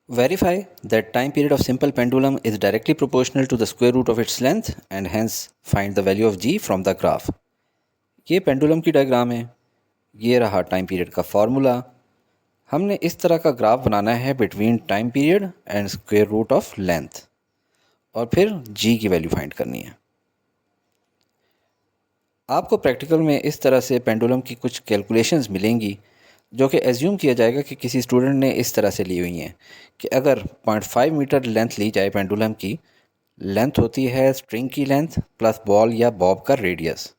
Verify that time period of simple pendulum is directly proportional to the square root of its length and hence find the value of g from the graph. ये pendulum की diagram है, ये रहा time period का formula. हमने इस तरह का ग्राफ बनाना है between time period and square root of length और फिर g की वैल्यू फाइंड करनी है। आपको प्रैक्टिकल में इस तरह से पेंडुलम की कुछ कैलकुलेशंस मिलेंगी जो कि एज्यूम किया जाएगा कि किसी स्टूडेंट ने इस तरह से ली हुई हैं कि अगर 0.5 मीटर लेंथ ली जाए पेंडुलम की, लेंथ होती है स्ट्रिंग की लेंथ प्लस बॉल या बॉब का रेडियस,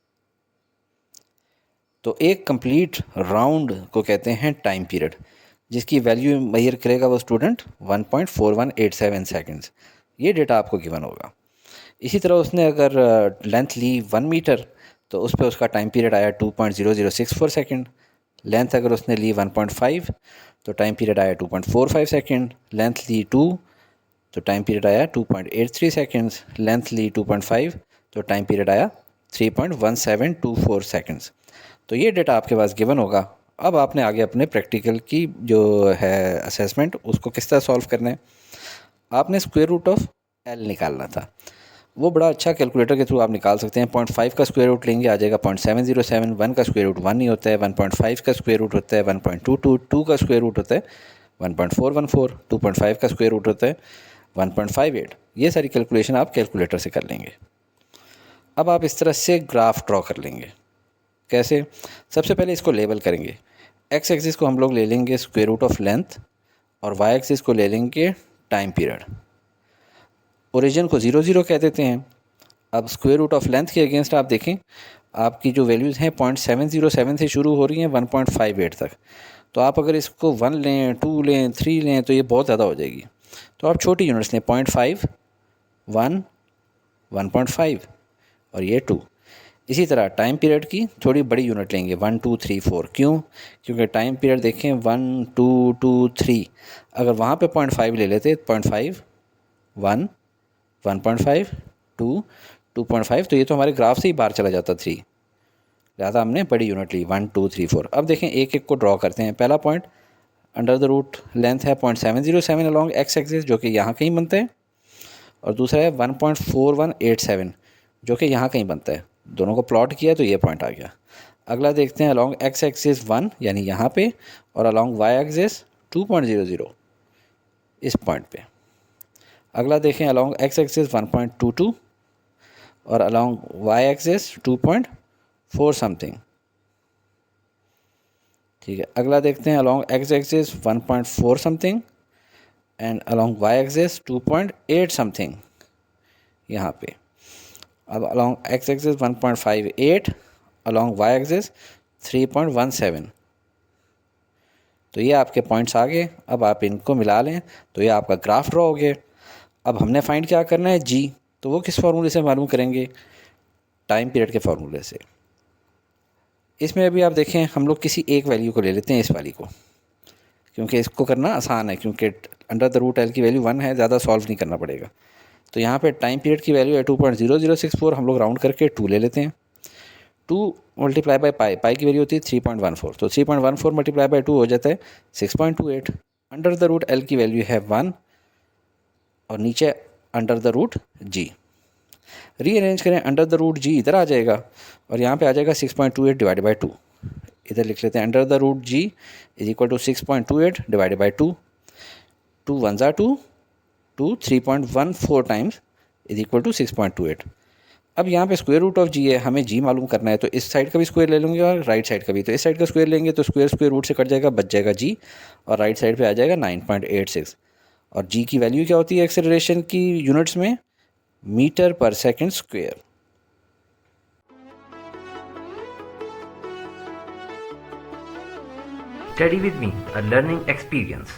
तो एक कंप्लीट राउंड को कहते हैं टाइम पीरियड, जिसकी वैल्यू मेजर करेगा वो स्टूडेंट 1.4187 सेकेंड्स। ये डेटा आपको गिवन होगा। इसी तरह उसने अगर लेंथ ली 1 मीटर तो उस पर उसका टाइम पीरियड आया 2.0064 सेकेंड। लेंथ अगर उसने ली 1.5 तो टाइम पीरियड आया 2.45 सेकेंड। लेंथ ली 2 तो टाइम पीरियड आया 2.83 सेकेंड्स। लेंथ ली 2.5 तो टाइम पीरियड आया 3.1724 सेकेंड्स। तो ये डेटा आपके पास गिवन होगा। अब आपने आगे अपने प्रैक्टिकल की जो है असेसमेंट उसको किस तरह सॉल्व करना है। आपने स्क्वायर रूट ऑफ एल निकालना था। वो बड़ा अच्छा कैलकुलेटर के थ्रू आप निकाल सकते हैं। 0.5 का स्क्वायर रूट लेंगे आ जाएगा 0.707। 1 का स्क्वायर रूट 1 नहीं होता है। 1.5 का स्क्वायर रूट होता है 1.22। 2 का स्क्वायर रूट होता है 1.414। 2.5 का स्क्वायर रूट होता है 1.58। ये सारी कैलकुलेशन आप कैलकुलेटर से कर लेंगे। अब आप इस तरह से ग्राफ ड्रॉ कर लेंगे। कैसे? सबसे पहले इसको लेबल करेंगे। एक्स एक्सिस को हम लोग ले लेंगे स्क्वायर रूट ऑफ लेंथ और वाई एक्सिस को ले लेंगे टाइम पीरियड। ओरिजिन को 0 कह देते हैं। अब स्क्वायर रूट ऑफ लेंथ के अगेंस्ट आप देखें, आपकी जो वैल्यूज़ हैं 0.707 से शुरू हो रही हैं 1.58 तक। तो आप अगर इसको 1 लें, 2 लें, 3 लें तो ये बहुत ज़्यादा हो जाएगी। तो आप छोटी यूनिट्स लें, 0.5, 1, 1.5 और ये 2। इसी तरह टाइम पीरियड की थोड़ी बड़ी यूनिट लेंगे 1, 2, 3, 4। क्यों? क्योंकि टाइम पीरियड देखें 1, 2, 2, 3, अगर वहाँ पे 0.5 ले लेते 0.5, 1, 1.5, 2, 2.5 तो ये तो हमारे ग्राफ से ही बाहर चला जाता 3। लिहाजा हमने बड़ी यूनिट ली 1, 2, 3, 4। अब देखें एक एक को ड्रॉ करते हैं। पहला point under the root length है 0.707 अलॉन्ग एक्स एक्सिस जो कि यहाँ कहीं बनता है, और दूसरा है 1.4187 जो कि यहाँ कहीं बनता है। दोनों को प्लॉट किया तो ये पॉइंट आ गया। अगला देखते हैं अलॉन्ग एक्स एक्सिस 1 यानी यहाँ पे, और अलॉन्ग वाई एक्सिस 2.00 इस पॉइंट पे। अगला देखें अलॉन्ग एक्स एक्सिस 1.22 और अलॉन्ग वाई एक्सिस 2.4 समथिंग। ठीक है, अगला देखते हैं along X axis 1.4 something and along Y axis 2.8 something यहाँ पे। अब along X axis 1.58, along Y axis 3.17। तो ये आपके पॉइंट्स आ गए। अब आप इनको मिला लें तो ये आपका ग्राफ ड्रॉ हो गया। अब हमने फाइंड क्या करना है, जी। तो वो किस फार्मूले से मालूम करेंगे? टाइम पीरियड के फार्मूले से। इसमें अभी आप देखें हम लोग किसी एक वैल्यू को ले लेते हैं, इस वाली को, क्योंकि इसको करना आसान है, क्योंकि अंडर द रूट एल की वैल्यू 1 है, ज़्यादा सॉल्व नहीं करना पड़ेगा। तो यहाँ पे टाइम पीरियड की वैल्यू है 2.0064। हम लोग राउंड करके 2 ले लेते हैं। 2 मल्टीप्लाई बाई पाई, पाई की वैल्यू होती है 3.14, तो 3.14 मल्टीप्लाई बाई 2 हो जाता है 6.28। अंडर द रूट एल की वैल्यू है 1 और नीचे under the root G. Rearrange करें, अंडर द रूट जी इधर आ जाएगा और यहाँ पे आ जाएगा 6.28 डिवाइडेड बाई 2। इधर लिख लेते हैं under the root G is equal to 6.28 divided by 2। 2 1 ज़ा 2, 2 3.14 टाइम्स इज इक्वल टू 6.28। अब यहाँ पे स्क्वायर रूट ऑफ जी है, हमें जी मालूम करना है, तो इस साइड का भी स्क्वायर ले लेंगे और राइट साइड का भी। तो इस साइड का स्क्वायर लेंगे तो स्क्वायर स्क्वायर रूट से कट जाएगा, बच जाएगा जी, और राइट साइड पे आ जाएगा 9.86। और जी की वैल्यू क्या होती है एक्सेलरेशन की यूनिट्स में? मीटर पर second square. Study with me, a learning experience.